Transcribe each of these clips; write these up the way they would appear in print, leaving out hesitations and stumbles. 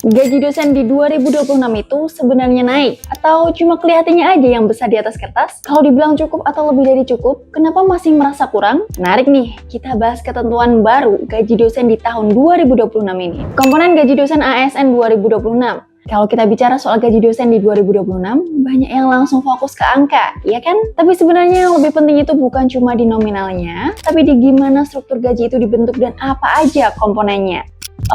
Gaji dosen di 2026 itu sebenarnya naik atau cuma kelihatannya aja yang besar di atas kertas? Kalau dibilang cukup atau lebih dari cukup, kenapa masih merasa kurang? Menarik nih, kita bahas ketentuan baru gaji dosen di tahun 2026 ini. Komponen gaji dosen ASN 2026. Kalau kita bicara soal gaji dosen di 2026, banyak yang langsung fokus ke angka, ya kan? Tapi sebenarnya yang lebih penting itu bukan cuma di nominalnya, tapi di gimana struktur gaji itu dibentuk dan apa aja komponennya.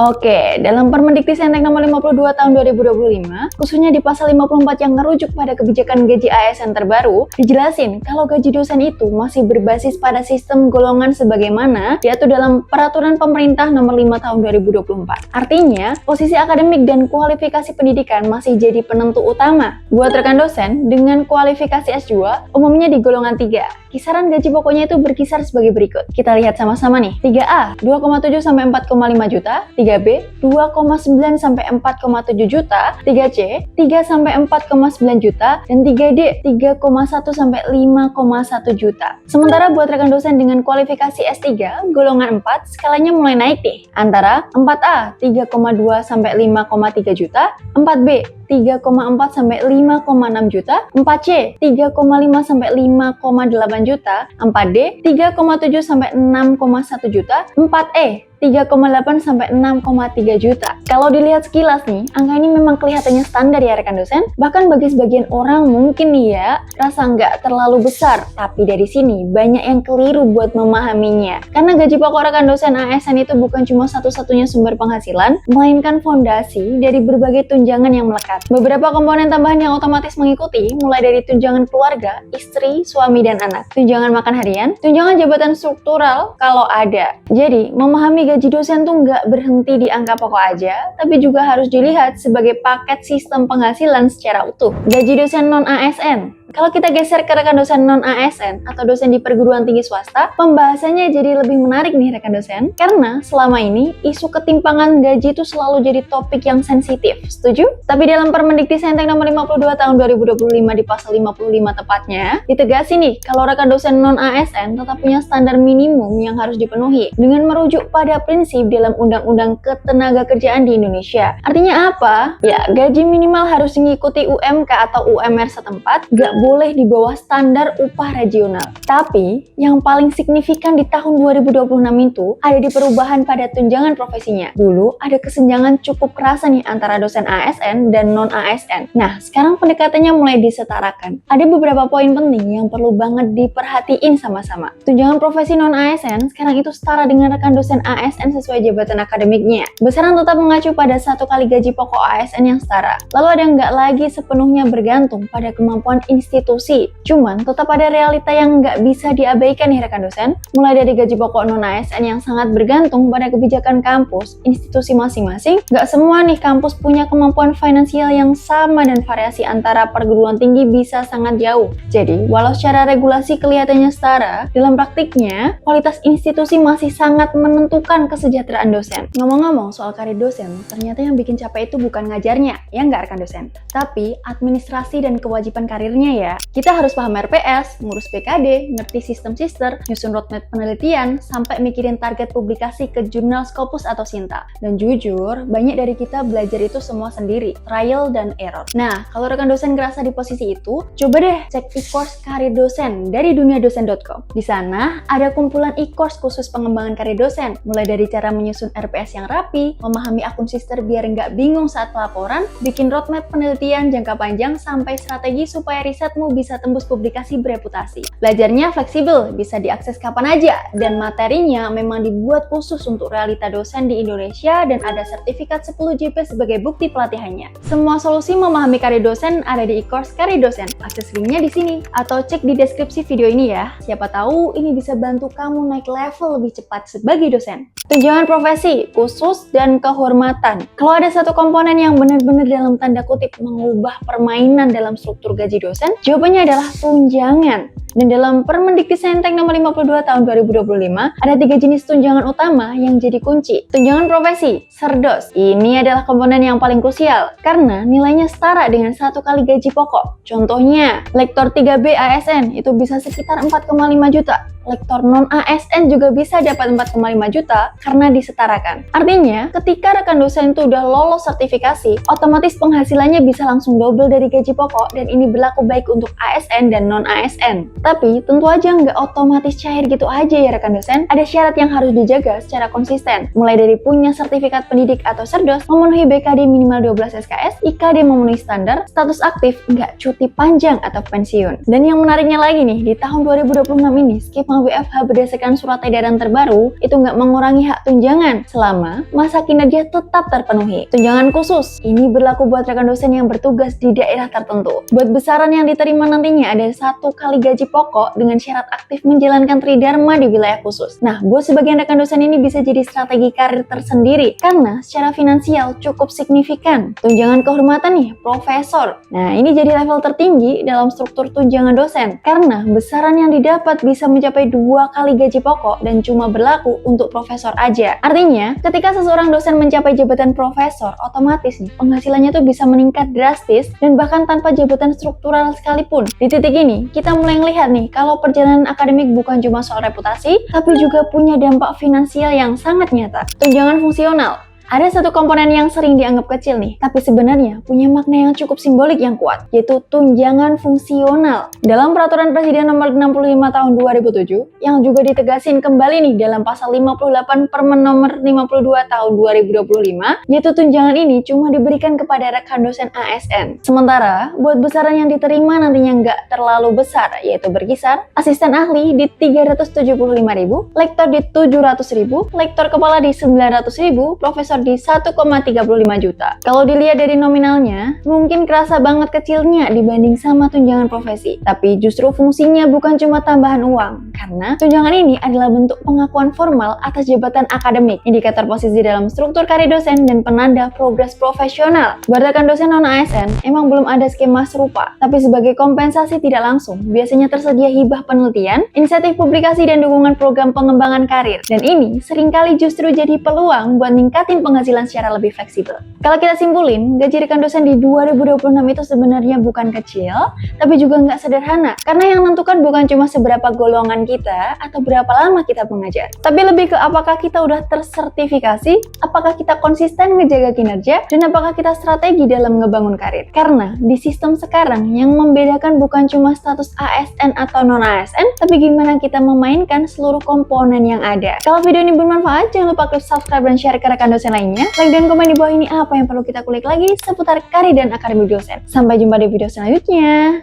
Oke, dalam Permendikbudristek nomor 52 tahun 2025, khususnya di pasal 54 yang merujuk pada kebijakan gaji ASN terbaru, dijelasin kalau gaji dosen itu masih berbasis pada sistem golongan sebagaimana diatur dalam Peraturan Pemerintah nomor 5 tahun 2024. Artinya, posisi akademik dan kualifikasi pendidikan masih jadi penentu utama. Buat rekan dosen dengan kualifikasi S2, umumnya di golongan 3. Kisaran gaji pokoknya itu berkisar sebagai berikut. Kita lihat sama-sama nih. 3A, 2,7 sampai 4,5 juta. 3B, 2,9 sampai 4,7 juta. 3C, 3 sampai 4,9 juta. Dan 3D, 3,1 sampai 5,1 juta. Sementara buat rekan dosen dengan kualifikasi S3, golongan 4, skalanya mulai naik nih. Antara 4A, 3,2 sampai 5,3 juta. 4B, 3,4 sampai 5,6 juta, 4C 3,5 sampai 5,8 juta, 4D 3,7 sampai 6,1 juta, 4E 3,8 sampai 6,3 juta. Kalau dilihat sekilas nih, angka ini memang kelihatannya standar ya rekan dosen. Bahkan bagi sebagian orang mungkin nih ya, rasa nggak terlalu besar. Tapi dari sini banyak yang keliru buat memahaminya. Karena gaji pokok rekan dosen ASN itu bukan cuma satu-satunya sumber penghasilan, melainkan fondasi dari berbagai tunjangan yang melekat. Beberapa komponen tambahan yang otomatis mengikuti, mulai dari tunjangan keluarga, istri, suami, dan anak, tunjangan makan harian, tunjangan jabatan struktural kalau ada. Jadi, memahami gaji dosen tuh nggak berhenti di angka pokok aja, tapi juga harus dilihat sebagai paket sistem penghasilan secara utuh. Gaji dosen non-ASN. Kalau kita geser ke rekan dosen non-ASN atau dosen di perguruan tinggi swasta, pembahasannya jadi lebih menarik nih rekan dosen, karena selama ini isu ketimpangan gaji itu selalu jadi topik yang sensitif. Setuju? Tapi dalam Permendikbudristek nomor 52 tahun 2025 di pasal 55 tepatnya, ditegasin nih kalau rekan dosen non-ASN tetap punya standar minimum yang harus dipenuhi dengan merujuk pada prinsip dalam Undang-Undang Ketenagakerjaan di Indonesia. Artinya apa? Ya, gaji minimal harus mengikuti UMK atau UMR setempat, gak boleh di bawah standar upah regional. Tapi, yang paling signifikan di tahun 2026 itu ada di perubahan pada tunjangan profesinya. Dulu ada kesenjangan cukup kerasa nih antara dosen ASN dan non-ASN. Nah, sekarang pendekatannya mulai disetarakan. Ada beberapa poin penting yang perlu banget diperhatiin sama-sama. Tunjangan profesi non-ASN sekarang itu setara dengan rekan dosen ASN sesuai jabatan akademiknya. Besaran tetap mengacu pada 1 kali gaji pokok ASN yang setara. Lalu ada nggak lagi sepenuhnya bergantung pada kemampuan institusi. Cuman tetap ada realita yang nggak bisa diabaikan nih rekan dosen. Mulai dari gaji pokok non-ASN yang sangat bergantung pada kebijakan kampus, institusi masing-masing. Nggak semua nih kampus punya kemampuan finansial yang sama dan variasi antara perguruan tinggi bisa sangat jauh. Jadi, walau secara regulasi kelihatannya setara, dalam praktiknya kualitas institusi masih sangat menentukan kesejahteraan dosen. Ngomong-ngomong soal karir dosen, ternyata yang bikin capek itu bukan ngajarnya, ya nggak rekan dosen? Tapi administrasi dan kewajiban karirnya ya. Kita harus paham RPS, ngurus PKD, ngerti sistem sister, nyusun roadmap penelitian, sampai mikirin target publikasi ke jurnal Scopus atau Sinta. Dan jujur, banyak dari kita belajar itu semua sendiri, trial dan error. Nah, kalau rekan dosen ngerasa di posisi itu, coba deh cek e-course karir dosen dari duniadosen.com. Di sana ada kumpulan e-course khusus pengembangan karir dosen, mulai dari cara menyusun RPS yang rapi, memahami akun sister biar nggak bingung saat pelaporan, bikin roadmap penelitian jangka panjang, sampai strategi supaya risetmu bisa tembus publikasi bereputasi. Belajarnya fleksibel, bisa diakses kapan aja, dan materinya memang dibuat khusus untuk realita dosen di Indonesia dan ada sertifikat 10 JP sebagai bukti pelatihannya. Semua solusi memahami karir dosen ada di e-course karir dosen. Akses linknya di sini, atau cek di deskripsi video ini ya. Siapa tahu ini bisa bantu kamu naik level lebih cepat sebagai dosen. Tunjangan profesi, khusus, dan kehormatan. Kalau ada satu komponen yang benar-benar dalam tanda kutip mengubah permainan dalam struktur gaji dosen, jawabannya adalah tunjangan. Dan dalam Permendikbudristek nomor 52 tahun 2025, ada 3 jenis tunjangan utama yang jadi kunci. Tunjangan profesi, Serdos. Ini adalah komponen yang paling krusial karena nilainya setara dengan 1 kali gaji pokok. Contohnya, Lektor 3B ASN itu bisa sekitar 4,5 juta. Lektor non-ASN juga bisa dapat 4,5 juta karena disetarakan. Artinya, ketika rekan dosen itu udah lolos sertifikasi, otomatis penghasilannya bisa langsung double dari gaji pokok dan ini berlaku baik untuk ASN dan non-ASN. Tapi, tentu aja nggak otomatis cair gitu aja ya rekan dosen. Ada syarat yang harus dijaga secara konsisten, mulai dari punya sertifikat pendidik atau Serdos, memenuhi BKD minimal 12 SKS, IKD memenuhi standar, status aktif, nggak cuti panjang atau pensiun. Dan yang menariknya lagi nih, di tahun 2026 ini, skema WFH berdasarkan surat edaran terbaru itu nggak mengurangi hak tunjangan selama masa kinerja tetap terpenuhi. Tunjangan khusus ini berlaku buat rekan dosen yang bertugas di daerah tertentu. Buat besaran yang diterima nantinya ada 1 kali gaji pokok dengan syarat aktif menjalankan tridharma di wilayah khusus. Nah, buat sebagian rekan dosen ini bisa jadi strategi karir tersendiri karena secara finansial cukup signifikan. Tunjangan kehormatan nih, profesor. Nah, ini jadi level tertinggi dalam struktur tunjangan dosen karena besaran yang didapat bisa mencapai 2 kali gaji pokok dan cuma berlaku untuk profesor aja. Artinya, ketika seseorang dosen mencapai jabatan profesor, otomatis nih penghasilannya tuh bisa meningkat drastis dan bahkan tanpa jabatan struktural sekalipun. Di titik ini, kita mulai ngelihat nih kalau perjalanan akademik bukan cuma soal reputasi, tapi juga punya dampak finansial yang sangat nyata. Tunjangan fungsional. Ada satu komponen yang sering dianggap kecil nih, tapi sebenarnya punya makna yang cukup simbolik yang kuat, yaitu tunjangan fungsional. Dalam Peraturan Presiden nomor 65 tahun 2007, yang juga ditegasin kembali nih dalam pasal 58 Permen nomor 52 tahun 2025, yaitu tunjangan ini cuma diberikan kepada rekan dosen ASN. Sementara, buat besaran yang diterima nantinya nggak terlalu besar, yaitu berkisar asisten ahli di 375.000, lektor di 700.000, lektor kepala di 900.000, profesor di 1,35 juta. Kalau dilihat dari nominalnya, mungkin kerasa banget kecilnya dibanding sama tunjangan profesi. Tapi justru fungsinya bukan cuma tambahan uang, karena tunjangan ini adalah bentuk pengakuan formal atas jabatan akademik, indikator posisi dalam struktur karir dosen, dan penanda progres profesional. Buat rekan dosen non-ASN, emang belum ada skema serupa, tapi sebagai kompensasi tidak langsung, biasanya tersedia hibah penelitian, inisiatif publikasi, dan dukungan program pengembangan karir. Dan ini seringkali justru jadi peluang buat ningkatin penghasilan secara lebih fleksibel. Kalau kita simpulin, gaji rekan dosen di 2026 itu sebenarnya bukan kecil, tapi juga nggak sederhana. Karena yang menentukan bukan cuma seberapa golongan kita atau berapa lama kita mengajar, tapi lebih ke apakah kita udah tersertifikasi, apakah kita konsisten ngejaga kinerja, dan apakah kita strategi dalam ngebangun karir. Karena di sistem sekarang yang membedakan bukan cuma status ASN atau non-ASN, tapi gimana kita memainkan seluruh komponen yang ada. Kalau video ini bermanfaat, jangan lupa klik subscribe dan share ke rekan dosen lainnya. Like dan komen di bawah ini apa yang perlu kita kulik lagi seputar karir dan akademik dosen. Sampai jumpa di video selanjutnya.